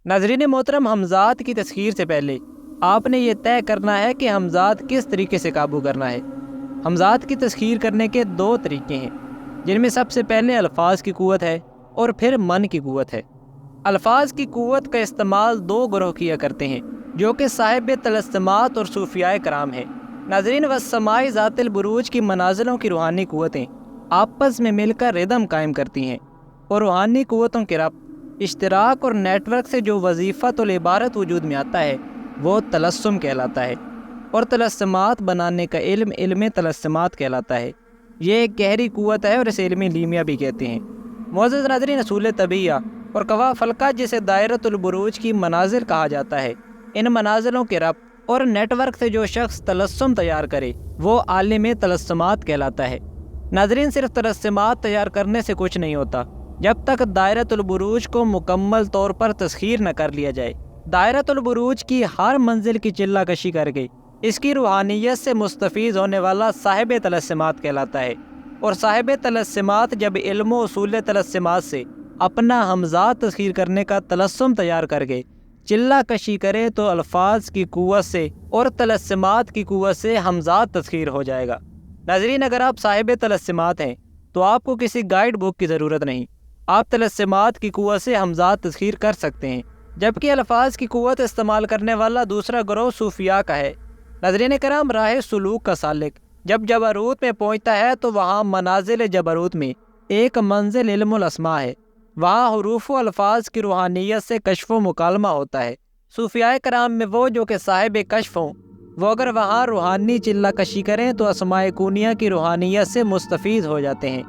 नाज़रीन मोहतरम, हमज़ात की तस्खीर से पहले आपने ये तय करना है कि हमज़ात किस तरीके से काबू करना है। हमज़ात की तस्खीर करने के दो तरीके हैं, जिनमें सबसे पहले अल्फाज की क़ुव्वत है और फिर मन की क़ुव्वत है। अल्फाज की क़ुव्वत का इस्तेमाल दो ग्रोह किया करते हैं, जो कि साहिब तलस्सुमात और सूफियाए कराम हैं। नाज़रीन, वस्समाई ज़ातिल बुरूज की मनाज़िलों की रूहानी क़ुव्वतें आपस में मिलकर रिदम कायम करती हैं और रूहानी क़ुव्वतों के रब्त, इश्तराक और नेटवर्क से जो वजीफ़तुल इबारत वजूद में आता है वो तलस्सुम कहलाता है, और तलस्सुमात बनाने का इल्म इल्म तलस्सुमात कहलाता है। ये एक गहरी क़ुव्वत है और इसे इल्म लीमिया भी कहते हैं। मुअज़्ज़ज़ नाज़रीन, असूल तबीया और कवा फलका जिसे दायरतुल बुरूज की मनाजिल कहा जाता है, इन मनाजिलों के रब्त और नेटवर्क से जो शख्स तलस्सुम तैयार करे वो आलिम तलस्सुमात कहलाता है। नाज़रीन, सिर्फ तलस्सुमात तैयार करने से कुछ नहीं होता जब तक दायरतुल बुरूज को मुकम्मल तौर पर तस्खीर न कर लिया जाए। दायरतुल बुरूज की हर मंजिल की चिल्ला कशी करके इसकी रूहानियत से मुस्तफ़ीज़ होने वाला साहिब तलस्सुमात कहलाता है, और साहिब तलस्सुमात जब इल्म व उसूल तलस्सुमात से अपना हमज़ात तस्खीर करने का तलस्सुम तैयार करके चिल्ला कशी करे तो अल्फाज की क़ुव्वत से और तलस्सुमात की क़ुव्वत से हमज़ात तस्खीर हो जाएगा। नाज़रीन, अगर आप साहिब तलस्सुमात हैं तो आपको किसी गाइड बुक की ज़रूरत नहीं, आप तलस्सुमात की क़ुव्वत से हमज़ात तस्खीर कर सकते हैं। जबकि अल्फाज की क़ुव्वत इस्तेमाल करने वाला दूसरा ग्रोह सूफिया का है। नाज़रीन कराम, राह सुलूक का सालिक जब जबरूत में पहुँचता है तो वहाँ मनाजिल जबरूत में एक मंजिल इल्मुल अस्मा है। वहाँ हुरूफ व अल्फाज की रूहानियत से कश्फ व मुकालमा होता है। सूफियाए कराम में वो जो कि साहिब कश्फ हों, वो अगर वहाँ रूहानी चिल्ला कशी करें तो अस्माए कूनिया की रूहानियत से मुस्तफ़ीज़ हो जाते हैं।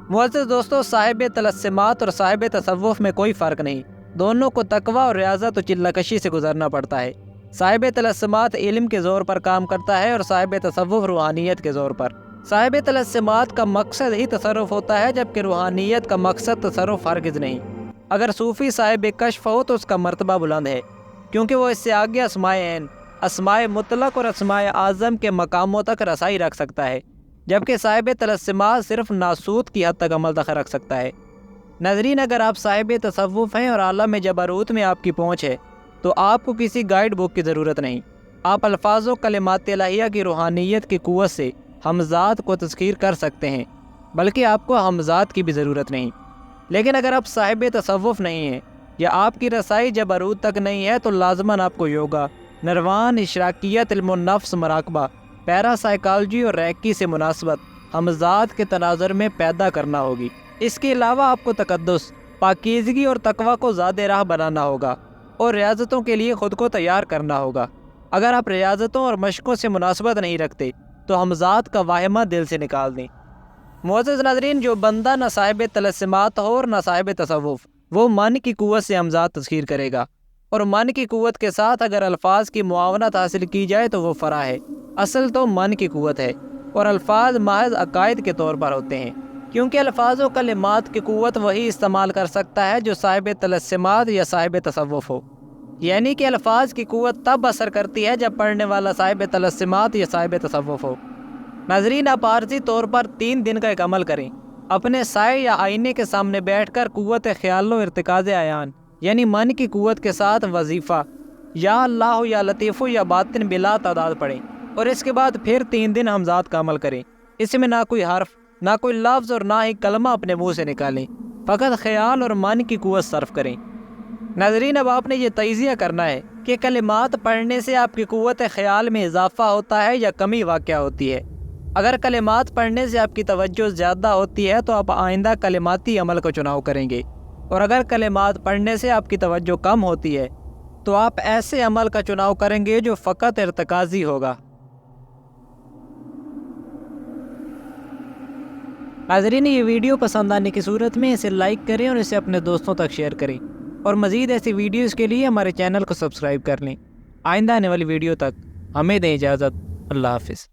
मुअज़्ज़ज़ दोस्तों, साहिब तलस्सुमात और साहिब तसव्वुफ़ में कोई फ़र्क नहीं, दोनों को तकवा और रियाज़त और चिल्लाकशी से गुजरना पड़ता है। साहिब तलस्सुमात इल्म के ज़ोर पर काम करता है और साहिब तसव्वुफ़ रूहानियत के ज़ोर पर। साहिब तलस्सुमात का मकसद ही तसर्रुफ़ होता है, जबकि रूहानियत का मकसद तसर्रुफ़ हरगिज़ नहीं। अगर सूफ़ी साहिब कश्फ हो तो उसका मर्तबा बुलंद है, क्योंकि वो इससे आगे अस्माए ऐन, अस्माए मुतलक और अस्माए आज़म के मकामों तक रसाई रख सकता है, जबकि साहिब तलस्सुमात सिर्फ नासूत की हद तक अमल तक रख सकता है। नाज़रीन, अगर आप साहिब तसव्वुफ़ हैं और आलम जबरूत में आपकी पहुँच है तो आपको किसी गाइड बुक की ज़रूरत नहीं। आप अल्फाज़ व कलिमात इलाहिया की रूहानियत की क़ुव्वत से हमज़ात को तस्खीर कर सकते हैं, बल्कि आपको हमज़ात की भी ज़रूरत नहीं। लेकिन अगर आप साहिब तसव्वुफ़ नहीं हैं या आपकी रसाई जबरूत तक नहीं है तो लाज़मन आपको योगा, नरवान, इशराकियत, इल्मुन नफ्स, मराकबा, पैरासाइकोलॉजी और रैकी से मुनासबत हमज़ात के तनाज़ुर में पैदा करना होगी। इसके अलावा आपको तक़द्दुस, पाकीज़गी और तकवा को ज़ादे राह बनाना होगा और रियाज़तों के लिए ख़ुद को तैयार करना होगा। अगर आप रियाज़तों और मशक़ों से मुनासबत नहीं रखते तो हमज़ात का वाहिमा दिल से निकाल दें। मुअज़्ज़ज़ नाज़रीन, जो बंदा न साहिब तलस्सुमात हो और न साहिब तसव्वुफ़, वो मन की क़ुव्वत से हमज़ात तस्खीर करेगा, और मन की क़ुव्वत के साथ अगर अल्फाज की मुआवनत हासिल की जाए तो वो फ़रा है। असल तो मन की क़ुव्वत है और अल्फाज महज़ अकायद के तौर पर होते हैं, क्योंकि अल्फाज व कलिमात की क़ुव्वत वही इस्तेमाल कर सकता है जो साहिब तलस्सुमात या साहिब तसव्वुफ़ हो। यानी कि अल्फाज की क़ुव्वत तब असर करती है जब पढ़ने वाला साहिब तलस्सुमात या साहिब तसव्वुफ़ हो। नाज़रीन, आप आर्जी तौर पर 3 दिन का एक अमल करें। अपने साए या आईने के सामने बैठकर क़ुव्वत ख़याल व इर्तिकाज़ आयान यानी मन की क़ुव्वत के साथ वजीफ़ा या अल्लाह या लतीफ़ या बातिन बिला तादाद पढ़ें, और इसके बाद फिर 3 दिन हमज़ात का अमल करें। इसमें ना कोई हर्फ, ना कोई लफ्ज़ और ना ही कलमा अपने मुँह से निकालें, फ़कत ख़याल और मन की क़ुव्वत सर्फ करें। नाज़रीन, अब आपने ये तयज़िया करना है कि कलिमात पढ़ने से आपकी क़ुव्वत ख़याल में इजाफ़ा होता है या कमी वाक़या होती है। अगर कलिमात पढ़ने से आपकी तवज्जो ज़्यादा होती है तो आप आइंदा कलिमाती अमल का चुनाव करेंगे, और अगर कलिमात पढ़ने से आपकी तवज्जो कम होती है तो आप ऐसे अमल का चुनाव करेंगे जो फ़कत इर्तिकाज़ी होगा। नाज़रीन, ये वीडियो पसंद आने की सूरत में इसे लाइक करें और इसे अपने दोस्तों तक शेयर करें, और मज़ीद ऐसी वीडियोज़ के लिए हमारे चैनल को सब्सक्राइब कर लें। आइंदा आने वाली वीडियो तक हमें दें इजाज़त। अल्लाह हाफ़िज़।